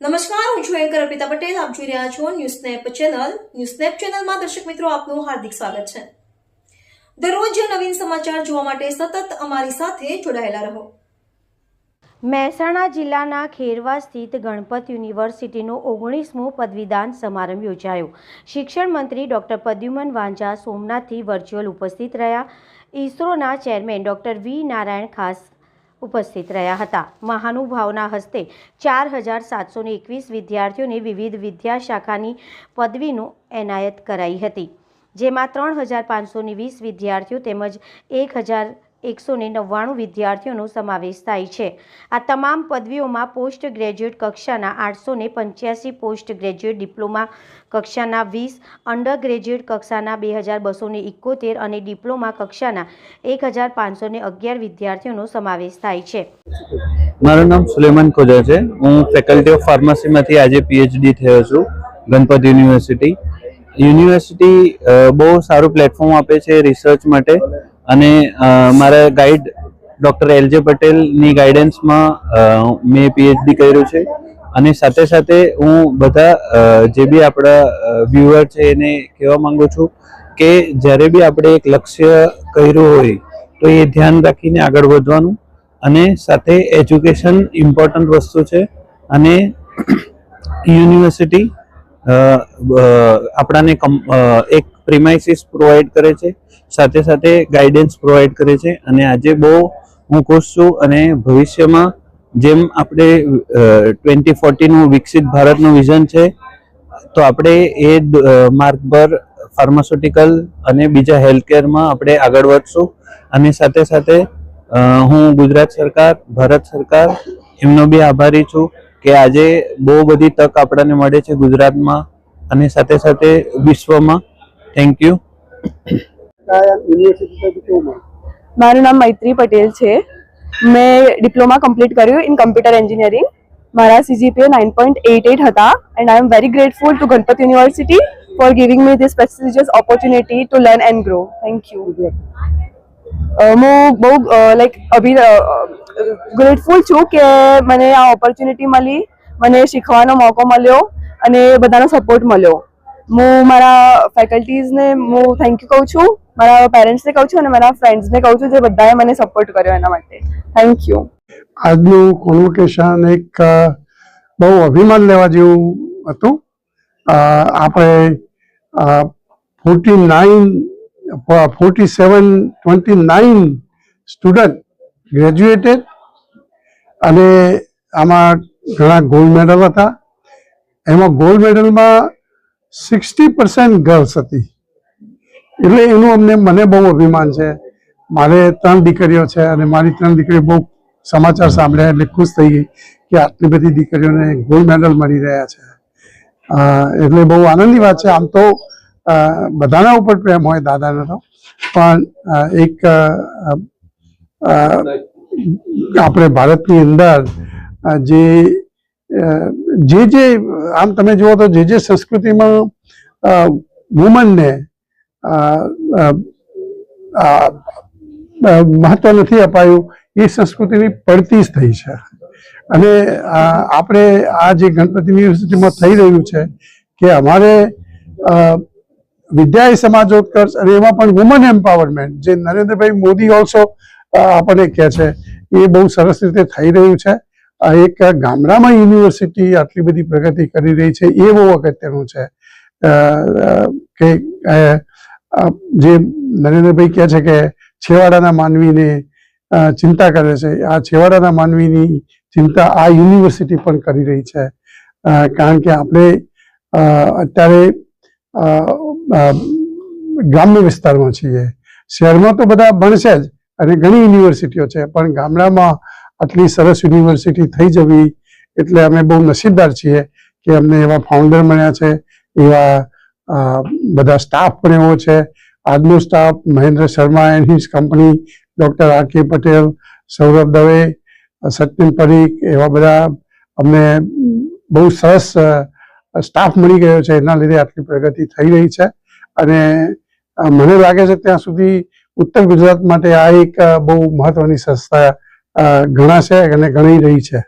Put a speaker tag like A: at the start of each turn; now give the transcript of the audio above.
A: નમસ્કાર, હું છું એન્કર અર્પિતા પટેલ. આપ જોઈ રહ્યા છો ન્યૂઝનેપ ચેનલ. ન્યૂઝનેપ ચેનલમાં દર્શક મિત્રો આપનું હાર્દિક સ્વાગત છે. દરરોજ નવીન સમાચાર જોવા માટે સતત અમારી સાથે જોડાયેલા રહો.
B: મહેસાણા જિલ્લાના ખેરવા સ્થિત ગણપત યુનિવર્સિટીનો 19મો પદવીદાન સમારંભ યોજાયો. શિક્ષણ મંત્રી ડોક્ટર પ્રદ્યુમન વાંઝા સોમનાથથી વર્ચ્યુઅલ ઉપસ્થિત રહ્યા. ઇસરોના ચેરમેન ડોક્ટર વી નારાયણ ખાસ ઉપસ્થિત રહ્યા હતા. મહાનુભાવના હસ્તે 4721 વિદ્યાર્થીઓને વિવિધ વિદ્યા શાખાની પદવીનું એનાયત કરાઈ હતી, જેમાં 3520 વિદ્યાર્થીઓ તેમજ 1199 વિદ્યાર્થીઓનો સમાવેશ થાય છે. આ તમામ પદવીઓમાં પોસ્ટ ગ્રેજ્યુએટ કક્ષાના 885, પોસ્ટ ગ્રેજ્યુએટ ડિપ્લોમા કક્ષાના 20, અંડર ગ્રેજ્યુએટ કક્ષાના 2271 અને ડિપ્લોમા કક્ષાના 1511 વિદ્યાર્થીઓનો સમાવેશ થાય છે.
C: મારું નામ સુલેમાન ખોજા છે. હું ફેકલ્ટી ઓફ ફાર્મસીમાંથી આજે પીએચડી થયો છું ગણપત યુનિવર્સિટી બહુ સારું પ્લેટફોર્મ આપે છે રિસર્ચ માટે, અને મારા ગાઈડ ડૉક્ટર એલજે પટેલની ગાઈડન્સમાં મેં પીએચડી કર્યું છે. અને સાથે સાથે હું બધા જે બી આપણા વ્યુઅર છે એને કહેવા માંગુ છું કે જ્યારે બી આપણે એક લક્ષ્ય કર્યું હોય તો એ ધ્યાન રાખીને આગળ વધવાનું, અને સાથે એજ્યુકેશન ઇમ્પોર્ટન્ટ વસ્તુ છે. અને યુનિવર્સિટી આપણાને એક પ્રિમાઇસીસ પ્રોવાઈડ કરે છે, સાથે સાથે ગાઈડન્સ પ્રોવાઈડ કરે છે. અને આજે બહુ હું ખુશ છું, અને ભવિષ્યમાં જેમ આપણે 2040નું વિકસિત ભારતનું વિઝન છે, તો આપણે એ માર્ગ પર ફાર્માસ્યુટિકલ અને બીજા હેલ્થકેરમાં આપણે આગળ વધશું. અને સાથે સાથે હું ગુજરાત સરકાર, ભારત સરકાર એમનો બી આભારી છું કે આજે બહુ બધી તક આપણને મળે છે ગુજરાતમાં અને સાથે સાથે વિશ્વમાં. Thank you.
D: મારું નામ મૈત્રી પટેલ છે. મેં ડિપ્લોમા કમ્પ્લીટ કર્યું ઇન કમ્પ્યુટર એન્જિનિયરિંગ. મારા CGPA 9.88 હતા, and I am very grateful two Ganpat university for giving me this prestigious opportunity to learn and grow. Thank you. હું બહુ ગ્રેટફુલ છું કે મને આ ઓપોર્ચ્યુનિટી મળી, મને શીખવાનો મોકો મળ્યો અને બધાનો સપોર્ટ મળ્યો. હું મારા ફેકલ્ટીઝને હું થેન્ક યુ કહું છું, મારા પેરેન્ટ્સને કહું છું અને મારા ફ્રેન્ડ્સને કહું છું જે બધાએ મને સપોર્ટ કર્યો એના માટે. Thank you.
E: આજનું કોન્વોકેશન એક બહુ અભિમાન લેવા જેવું હતું. આપણે 29 સ્ટુડન્ટ ગ્રેજ્યુએટેડ, અને આમાં ઘણા ગોલ્ડ મેડલ હતા. એમાં ગોલ્ડ મેડલમાં 60% ગર્લ્સ હતી, એટલે એનું મને બહુ અભિમાન છે. મારે 3 દીકરીઓ છે, અને મારી 3 દીકરીઓ બહુ સમાચાર સાંભળ્યા એટલે ખુશ થઈ ગઈ કે આટલી બધી દીકરીઓને ગોલ્ડ મેડલ મળી રહ્યા છે. એટલે બહુ આનંદની વાત છે. આમ તો બધાના ઉપર પ્રેમ હોય, દાદાનો તો, પણ એક આપણે ભારતની અંદર જે આમ તમે જુઓ તો જે સંસ્કૃતિમાં વુમનને મહત્વ નથી અપાયું, એ સંસ્કૃતિની પડતી જ થઈ છે. અને આપણે આ જે ગણપત યુનિવર્સિટીમાં થઈ રહ્યું છે કે અમારે વિદ્યા સમાજોત્કર્ષ, અને એમાં પણ વુમન એમ્પાવરમેન્ટ, જે નરેન્દ્રભાઈ મોદી ઓલ્સો આપણને કહે છે, એ બહુ સરસ રીતે થઈ રહ્યું છે. એક ગામડામાં યુનિવર્સિટી આટલી બધી પ્રગતિ કરી રહી છે, એ બહુ અગત્યનું છે. કે જે નરેન્દ્રભાઈ કહે છે કે છેવાડાના માનવીને ચિંતા કરે છે, આ છેવાડાના માનવીની ચિંતા આ યુનિવર્સિટી પણ કરી રહી છે. કારણ કે આપણે અત્યારે ગ્રામ્ય વિસ્તારમાં છીએ. શહેરમાં તો બધા ભણશે જ, અને ઘણી યુનિવર્સિટીઓ છે, પણ ગામડામાં આટલી સરસ યુનિવર્સિટી થઈ જવી એટલે અમે બહુ નસીબદાર છીએ કે અમને એવા ફાઉન્ડર મળ્યા છે, એવા બધા સ્ટાફ પણ એવો છે. આજનો staff Mahendra Sharma and his company, doctor RK Patel, Saurabh Dave, Satyan Parikh, એવા બધા અમને બહુ સરસ સ્ટાફ મળી ગયો છે. એના લીધે આટલી પ્રગતિ થઈ રહી છે. અને મને લાગે છે ત્યાં સુધી ઉત્તર ગુજરાત માટે આ એક બહુ મહત્વની સંસ્થા ગણાશે અને ગણાઈ રહી છે.